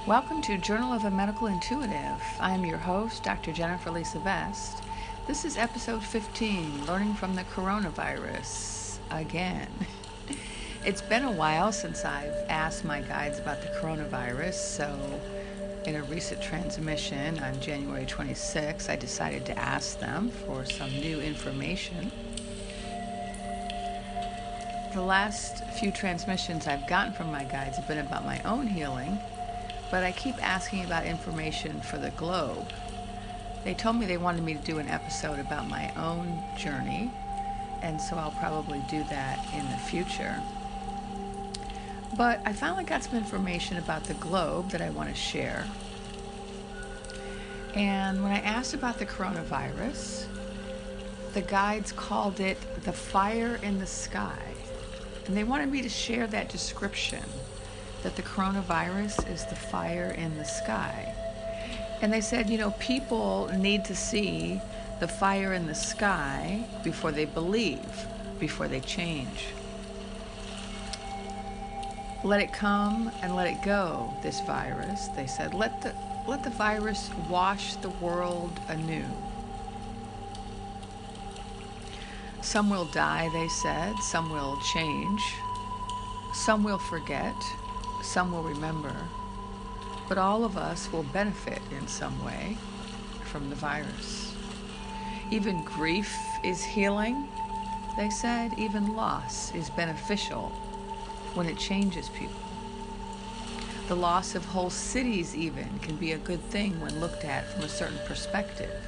Welcome to Journal of a Medical Intuitive. I am your host, Dr. Jennifer Lisa Best. This is episode 15, Learning from the Coronavirus. Again. It's been a while since I've asked my guides about the coronavirus, so in a recent transmission on January 26, I decided to ask them for some new information. The last few transmissions I've gotten from my guides have been about my own healing, but I keep asking about information for the globe. They told me they wanted me to do an episode about my own journey, and so I'll probably do that in the future. But I finally got some information about the globe that I want to share. And when I asked about the coronavirus, the guides called it the fire in the sky. And they wanted me to share that description, that the coronavirus is the fire in the sky. And they said, people need to see the fire in the sky before they believe, before they change. Let it come and let it go, this virus, they said. Let the virus wash the world anew. Some will die, they said. Some will change. Some will forget. Some will remember, but all of us will benefit in some way from the virus. Even grief is healing, they said. Even loss is beneficial when it changes people. The loss of whole cities even can be a good thing when looked at from a certain perspective.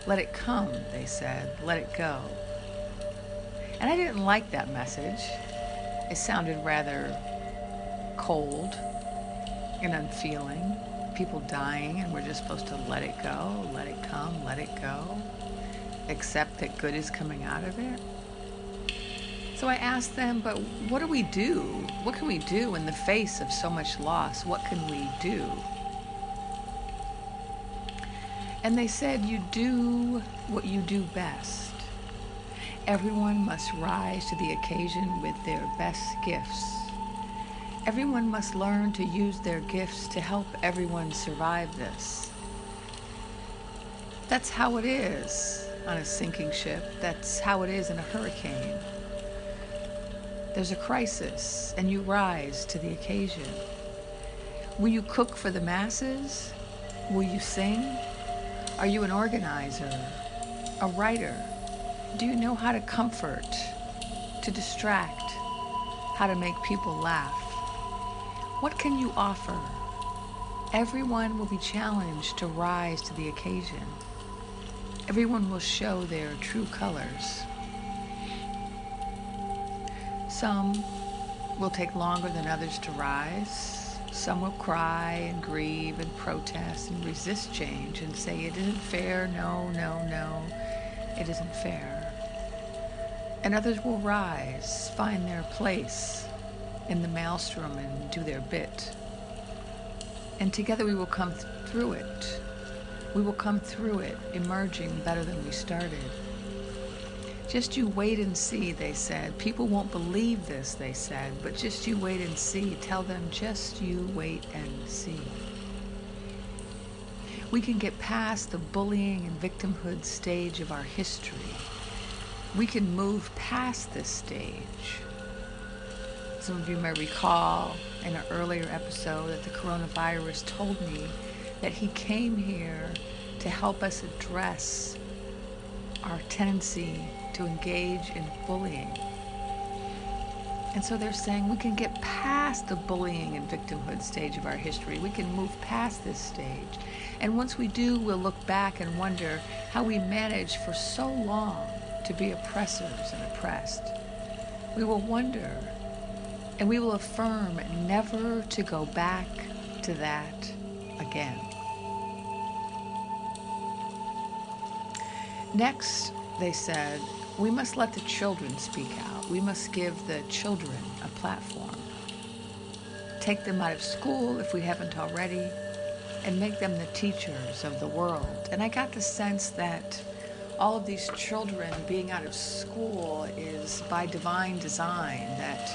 Let it come, they said. Let it go. And I didn't like that message. It sounded rather cold and unfeeling, people dying, and we're just supposed to let it go, let it come, let it go, accept that good is coming out of it. So I asked them, but what do we do? What can we do in the face of so much loss? What can we do? And they said, you do what you do best. Everyone must rise to the occasion with their best gifts. Everyone must learn to use their gifts to help everyone survive this. That's how it is on a sinking ship. That's how it is in a hurricane. There's a crisis, and you rise to the occasion. Will you cook for the masses? Will you sing? Are you an organizer? A writer? Do you know how to comfort, to distract, how to make people laugh? What can you offer? Everyone will be challenged to rise to the occasion. Everyone will show their true colors. Some will take longer than others to rise. Some will cry and grieve and protest and resist change and say it isn't fair, no, it isn't fair. And others will rise, find their place in the maelstrom and do their bit. And together we will come through it. We will come through it, emerging better than we started. Just you wait and see, they said. People won't believe this, they said, but just you wait and see. Tell them just you wait and see. We can get past the bullying and victimhood stage of our history. We can move past this stage. Some of you may recall in an earlier episode that the coronavirus told me that he came here to help us address our tendency to engage in bullying. And so they're saying we can get past the bullying and victimhood stage of our history. We can move past this stage. And once we do, we'll look back and wonder how we managed for so long to be oppressors and oppressed. We will wonder, and we will affirm never to go back to that again. Next, they said, we must let the children speak out. We must give the children a platform. Take them out of school if we haven't already, and make them the teachers of the world. And I got the sense that all of these children being out of school is by divine design, that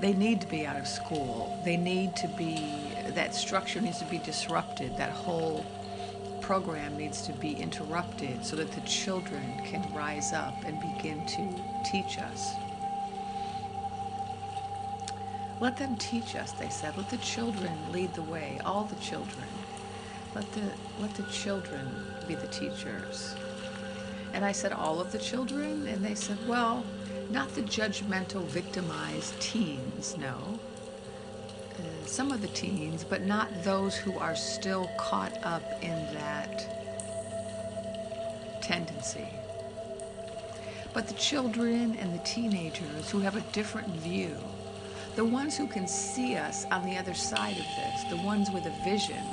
They need to be out of school. They need to be, that structure needs to be disrupted. That whole program needs to be interrupted so that the children can rise up and begin to teach us. Let them teach us, they said. Let the children lead the way, all the children. Let the children be the teachers. And I said, all of the children? And they said, well, not the judgmental, victimized teens, no. Some of the teens, but not those who are still caught up in that tendency. But the children and the teenagers who have a different view, the ones who can see us on the other side of this, the ones with a vision,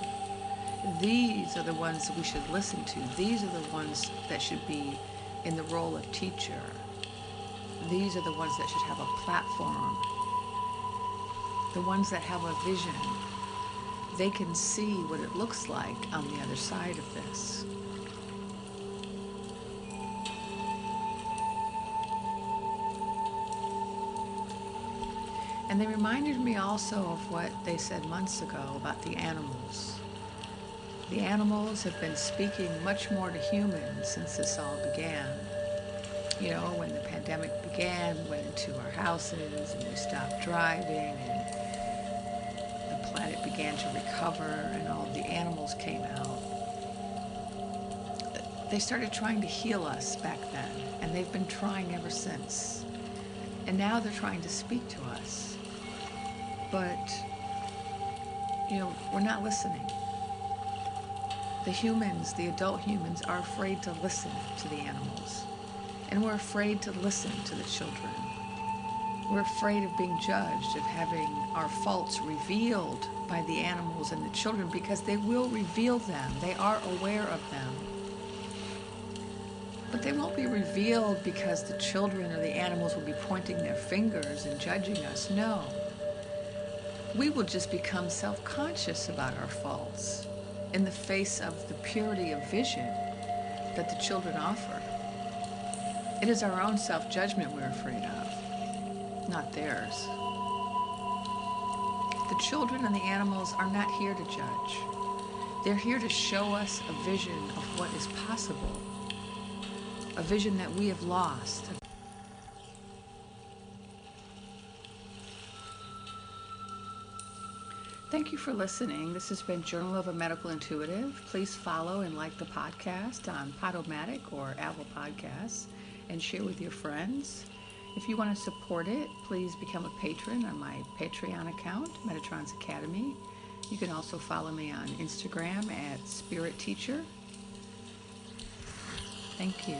these are the ones that we should listen to. These are the ones that should be in the role of teacher. These are the ones that should have a platform. The ones that have a vision. They can see what it looks like on the other side of this. And they reminded me also of what they said months ago about the animals. The animals have been speaking much more to humans since this all began. You know, when the pandemic began, we went into our houses and we stopped driving and the planet began to recover and all of the animals came out. They started trying to heal us back then, and they've been trying ever since. And now they're trying to speak to us. But, you know, we're not listening. The humans, the adult humans, are afraid to listen to the animals. And we're afraid to listen to the children. We're afraid of being judged, of having our faults revealed by the animals and the children, because they will reveal them. They are aware of them. But they won't be revealed because the children or the animals will be pointing their fingers and judging us. No. We will just become self-conscious about our faults in the face of the purity of vision that the children offer. It is our own self-judgment we're afraid of, not theirs. The children and the animals are not here to judge. They're here to show us a vision of what is possible, a vision that we have lost. Thank you for listening. This has been Journal of a Medical Intuitive. Please follow and like the podcast on Podomatic or Apple Podcasts and share with your friends. If you want to support it, please become a patron on my Patreon account, Metatron's Academy. You can also follow me on Instagram at Spirit Teacher. Thank you.